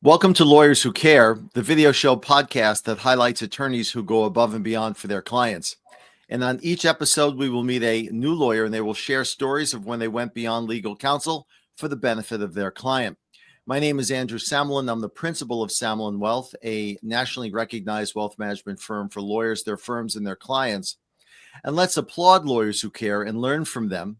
Welcome to Lawyers Who Care, the video show podcast that highlights attorneys who go above and beyond for their clients. And on each episode, we will meet a new lawyer and they will share stories of when they went beyond legal counsel for the benefit of their client. My name is Andrew Samalin. I'm the principal of Samalin Wealth, a nationally recognized wealth management firm for lawyers, their firms, and their clients. And let's applaud Lawyers Who Care and learn from them.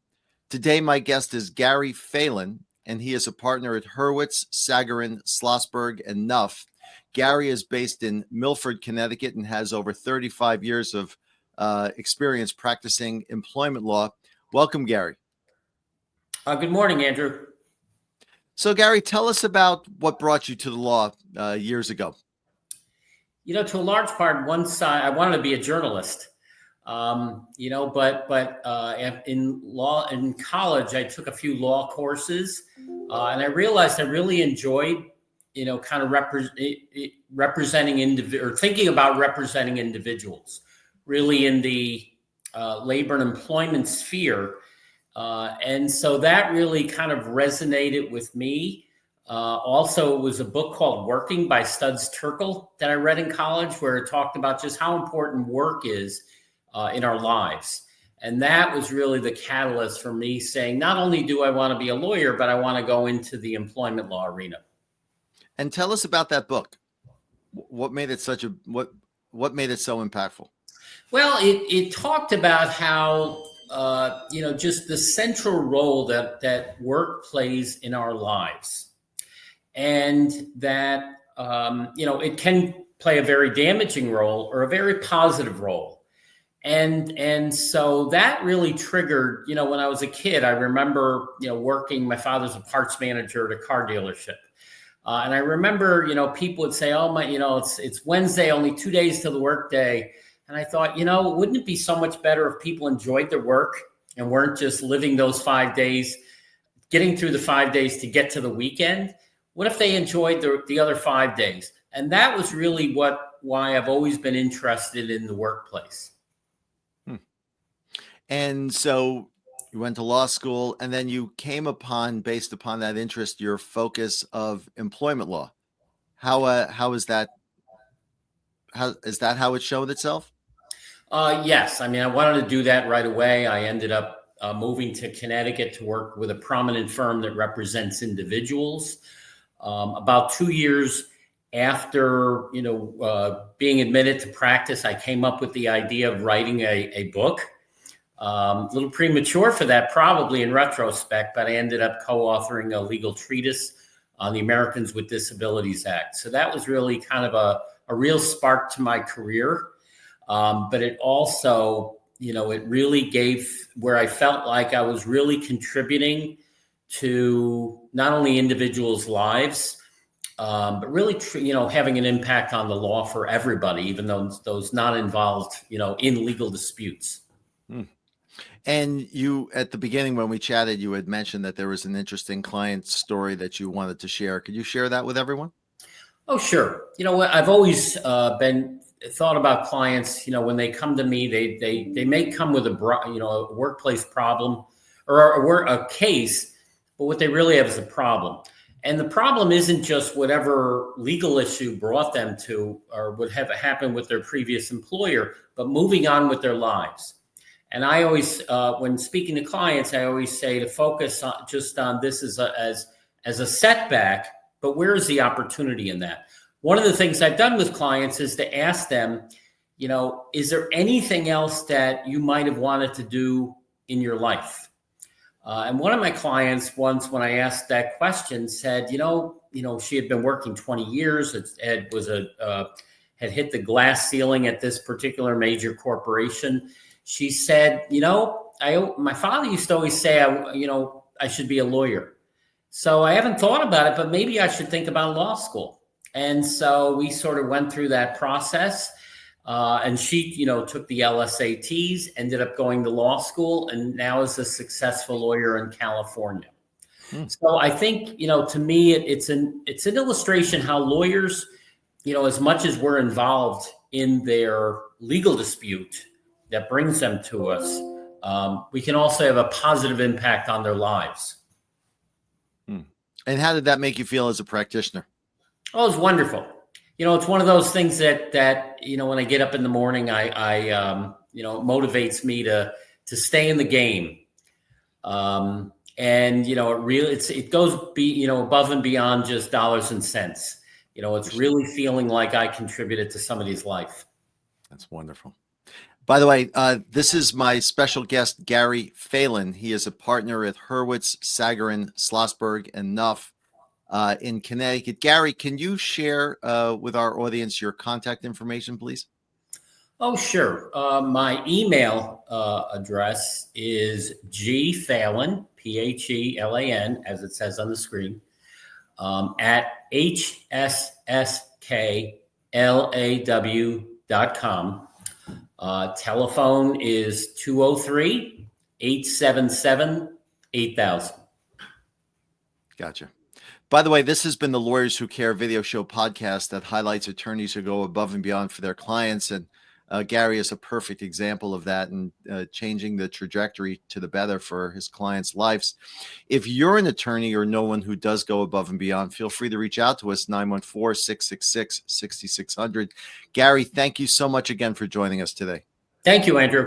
Today, my guest is Gary Phelan, and he is a partner at Hurwitz, Sagarin, Slossberg Knuff. Gary is based in Milford, Connecticut, and has over 35 years of experience practicing employment law. Welcome, Gary. Good morning, Andrew. So, Gary, tell us about what brought you to the law years ago. You know, to a large part, once I wanted to be a journalist. But in college, I took a few law courses, and I realized I really enjoyed, kind of representing thinking about representing individuals, really in the labor and employment sphere, and so that really kind of resonated with me. Also, it was a book called Working by Studs Terkel that I read in college, where it talked about just how important work is in our lives. And that was really the catalyst for me saying, not only do I want to be a lawyer, but I want to go into the employment law arena. And tell us about that book. What made it what made it so impactful? Well, it talked about how, just the central role that work plays in our lives. And that, it can play a very damaging role or a very positive role. And so that really triggered, when I was a kid, I remember, working, my father's a parts manager at a car dealership. And I remember, people would say, oh, it's Wednesday, only 2 days till the work day. And I thought, wouldn't it be so much better if people enjoyed their work and weren't just living those 5 days, getting through the 5 days to get to the weekend? What if they enjoyed the other 5 days? And that was really why I've always been interested in the workplace. And so you went to law school, and then you came upon, based upon that interest, your focus of employment law. How is that? How it showed itself? Yes. I mean, I wanted to do that right away. I ended up moving to Connecticut to work with a prominent firm that represents individuals. About 2 years after, being admitted to practice, I came up with the idea of writing a book. A little premature for that, probably in retrospect, but I ended up co-authoring a legal treatise on the Americans with Disabilities Act. So that was really kind of a real spark to my career. But it also, it really gave where I felt like I was really contributing to not only individuals' lives, but really, having an impact on the law for everybody, even those not involved, in legal disputes. And you, at the beginning when we chatted, you had mentioned that there was an interesting client story that you wanted to share. Could you share that with everyone? Oh, sure. I've always thought about clients, when they come to me, they may come with a workplace problem or a case, but what they really have is a problem. And the problem isn't just whatever legal issue brought them to or would have happened with their previous employer, but moving on with their lives. And I always, when speaking to clients, I always say to focus on this as a setback, but where is the opportunity in that? One of the things I've done with clients is to ask them, is there anything else that you might have wanted to do in your life? And one of my clients once, when I asked that question, said, she had been working 20 years. Had hit the glass ceiling at this particular major corporation. She said, my father used to always say, I should be a lawyer. So I haven't thought about it, but maybe I should think about law school. And so we sort of went through that process. And she, took the LSATs, ended up going to law school, and now is a successful lawyer in California. So I think, to me, it's an illustration how lawyers, as much as we're involved in their legal dispute that brings them to us, we can also have a positive impact on their lives. And how did that make you feel as a practitioner? Oh, it was wonderful. It's one of those things that when I get up in the morning, it motivates me to stay in the game. And it goes above and beyond just dollars and cents. It's really feeling like I contributed to somebody's life. That's wonderful. By the way, this is my special guest, Gary Phelan. He is a partner at Hurwitz, Sagarin, Slossberg, and Knuff in Connecticut. Gary, can you share with our audience your contact information, please? Oh, sure. My email address is gphelan, Phelan, as it says on the screen, at hssklaw.com. Telephone is 203-877-8000. Gotcha. By the way, this has been the Lawyers Who Care video show podcast that highlights attorneys who go above and beyond for their clients. And Gary is a perfect example of that and changing the trajectory to the better for his clients' lives. If you're an attorney or know one who does go above and beyond, feel free to reach out to us, 914-666-6600. Gary, thank you so much again for joining us today. Thank you, Andrew.